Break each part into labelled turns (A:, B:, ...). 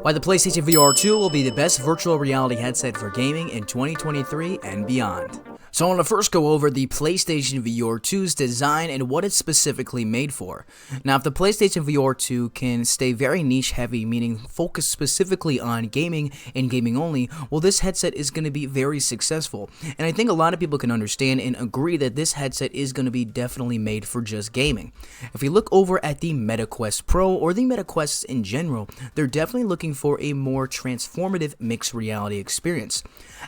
A: Why the PlayStation VR2 will be the best virtual reality headset for gaming in 2023 and beyond. So I want to first go over the PlayStation VR2's design and what it's specifically made for. Now, if the PlayStation VR2 can stay very niche heavy, meaning focus specifically on gaming and gaming only, well, this headset is going to be very successful. And I think a lot of people can understand and agree that this headset is going to be definitely made for just gaming. If we look over at the Meta Quest Pro or the Meta Quests in general, they're definitely looking for a more transformative mixed reality experience,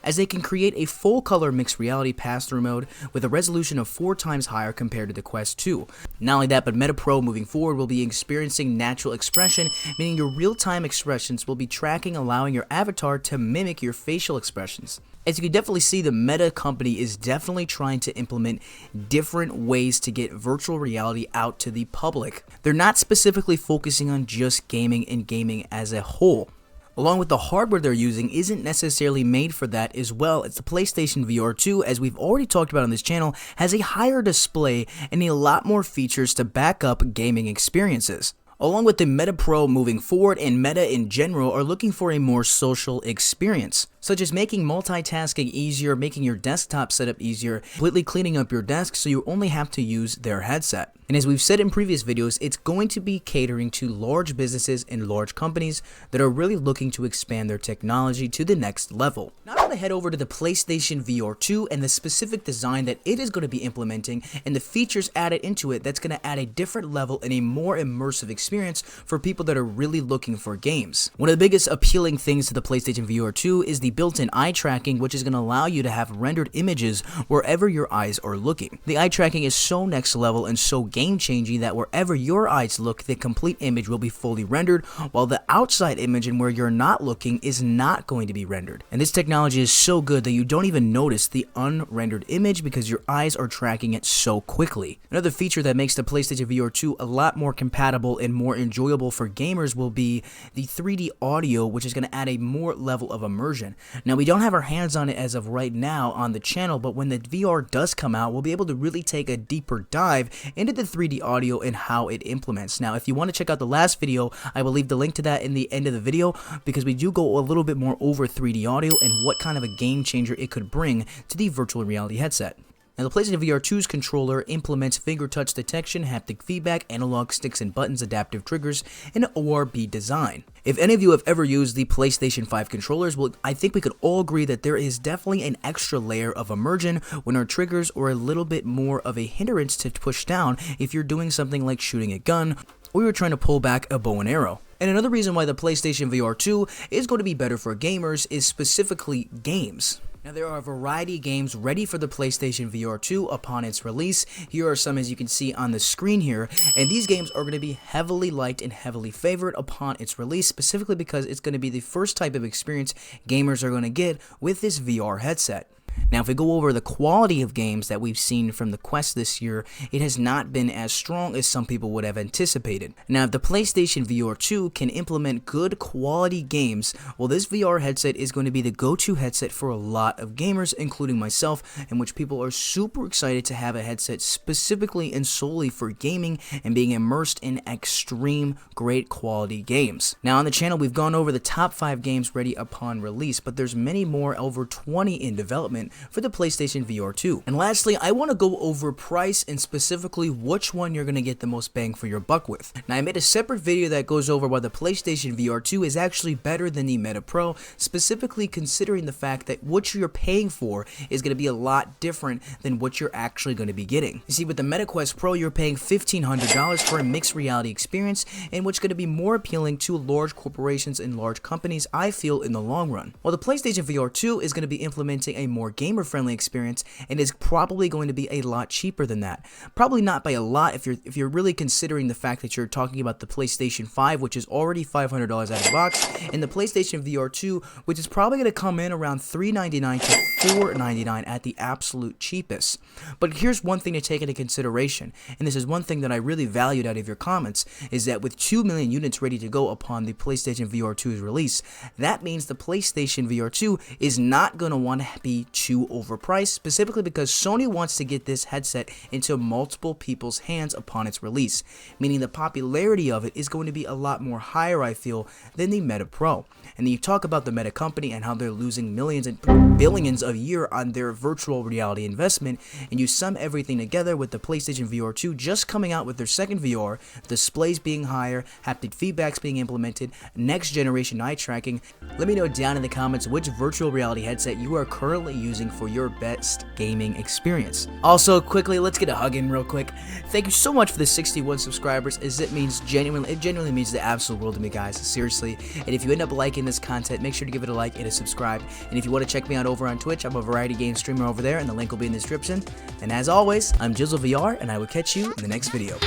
A: as they can create a full color mixed reality pass-through mode with a resolution of 4 times higher compared to the Quest 2. Not only that, but Meta Pro moving forward will be experiencing natural expression, meaning your real-time expressions will be tracking, allowing your avatar to mimic your facial expressions. As you can definitely see, the Meta company is definitely trying to implement different ways to get virtual reality out to the public. They're not specifically focusing on just gaming and gaming as a whole. Along with the hardware they're using isn't necessarily made for that as well. It's the PlayStation VR2, as we've already talked about on this channel, has a higher display and a lot more features to back up gaming experiences. Along with the Meta Pro moving forward, and Meta in general are looking for a more social experience, such as making multitasking easier, making your desktop setup easier, completely cleaning up your desk so you only have to use their headset. And as we've said in previous videos, it's going to be catering to large businesses and large companies that are really looking to expand their technology to the next level. Now I want to head over to the PlayStation VR2 and the specific design that it is going to be implementing and the features added into it that's going to add a different level and a more immersive experience for people that are really looking for games. One of the biggest appealing things to the PlayStation VR2 is the built-in eye tracking, which is going to allow you to have rendered images wherever your eyes are looking. The eye tracking is so next level and so game-changing that wherever your eyes look, the complete image will be fully rendered, while the outside image and where you're not looking is not going to be rendered. And this technology is so good that you don't even notice the unrendered image because your eyes are tracking it so quickly. Another feature that makes the PlayStation VR2 a lot more compatible and more enjoyable for gamers will be the 3D audio, which is going to add a more level of immersion. Now, we don't have our hands on it as of right now on the channel, but when the VR does come out, we'll be able to really take a deeper dive into the 3D audio and how it implements. Now, if you want to check out the last video, I will leave the link to that in the end of the video, because we do go a little bit more over 3D audio and what kind of a game changer it could bring to the virtual reality headset. Now, the PlayStation VR2's controller implements finger touch detection, haptic feedback, analog sticks and buttons, adaptive triggers, and ORB design. If any of you have ever used the PlayStation 5 controllers, well, I think we could all agree that there is definitely an extra layer of immersion when our triggers are a little bit more of a hindrance to push down if you're doing something like shooting a gun or you're trying to pull back a bow and arrow. And another reason why the PlayStation VR2 is going to be better for gamers is specifically games. Now, there are a variety of games ready for the PlayStation VR2 upon its release. Here are some, as you can see on the screen here, and these games are going to be heavily liked and heavily favored upon its release, specifically because it's going to be the first type of experience gamers are going to get with this VR headset. Now, if we go over the quality of games that we've seen from the Quest this year, it has not been as strong as some people would have anticipated. Now, if the PlayStation VR2 can implement good quality games, well, this VR headset is going to be the go-to headset for a lot of gamers, including myself, in which people are super excited to have a headset specifically and solely for gaming and being immersed in extreme great quality games. Now, on the channel, we've gone over the top 5 games ready upon release, but there's many more, over 20 in development for the PlayStation VR2. And lastly, I want to go over price and specifically which one you're going to get the most bang for your buck with. Now, I made a separate video that goes over why the PlayStation VR2 is actually better than the Meta Pro, specifically considering the fact that what you're paying for is going to be a lot different than what you're actually going to be getting. You see, with the Meta Quest Pro, you're paying $1,500 for a mixed reality experience, and what's going to be more appealing to large corporations and large companies, I feel, in the long run. While the PlayStation VR2 is going to be implementing a more gamer-friendly experience and is probably going to be a lot cheaper than that. Probably not by a lot if you're really considering the fact that you're talking about the PlayStation 5, which is already $500 out of the box, and the PlayStation VR2, which is probably going to come in around $399 to $499 at the absolute cheapest. But here's one thing to take into consideration, and this is one thing that I really valued out of your comments, is that with 2 million units ready to go upon the PlayStation VR2's release, that means the PlayStation VR2 is not going to want to be too overpriced, specifically because Sony wants to get this headset into multiple people's hands upon its release, meaning the popularity of it is going to be a lot more higher, I feel, than the Meta Pro. And then you talk about the Meta company and how they're losing millions and billions a year on their virtual reality investment, and you sum everything together with the PlayStation VR2 just coming out with their second VR, displays being higher, haptic feedbacks being implemented, next generation eye tracking. Let me know down in the comments which virtual reality headset you are currently using for your best gaming experience. Also, quickly, let's get a hug in real quick. Thank you so much for the 61 subscribers, as it genuinely means the absolute world to me, guys, seriously. And if you end up liking this content, make sure to give it a like and a subscribe. And if you want to check me out over on Twitch, I'm a variety game streamer over there, and the link will be in the description. And as always, I'm JizzleVR, and I will catch you in the next video.